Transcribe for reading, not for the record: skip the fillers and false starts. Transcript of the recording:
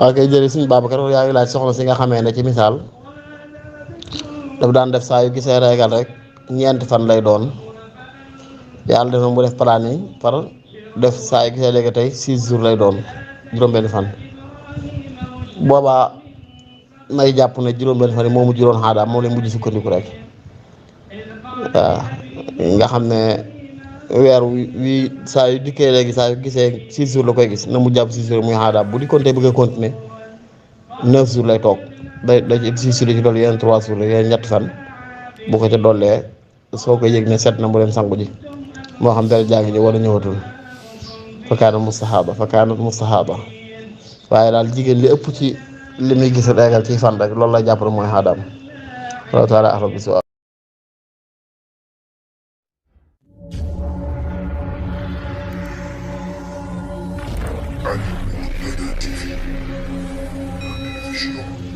waaw kay jëri suñu Babacar yaa ngi laaj soxna si nga xamee ne ci misaal daf daan def saa yu gisee reegal rek ñeenti fan lay doon yàlla def na mu def planning par def saa yu gisee léegi tey 6 jours lay doon juróom-benn fan boobaa nay jàpp ne juróom-benn fan yi moomu juróon xaadaam moom lay mujj sukkandiku rek waaw nga xam ne weer wi saa yu dikkee léegi saa yu gisee 6 jours la koy gis na mu jàpp 6 jours muy xaadaam bu di compter bëgg a continuer 9 jours lay toog day ci 6 jours ci dool yeneen 3 jours la yeneen ñetti fan bu ko ca dollee soo ko yëg ne set na mu dem sangu ji moo xam dara jàngi ji wala ñëwatul fa kaanat mustahaaba waaye daal jigéen li ëpp ci li muy gis reegal ci fan rek loolu lay jàpp ne mooy xaadaam wala taala axram bi Ali Mourtada TV, la télévision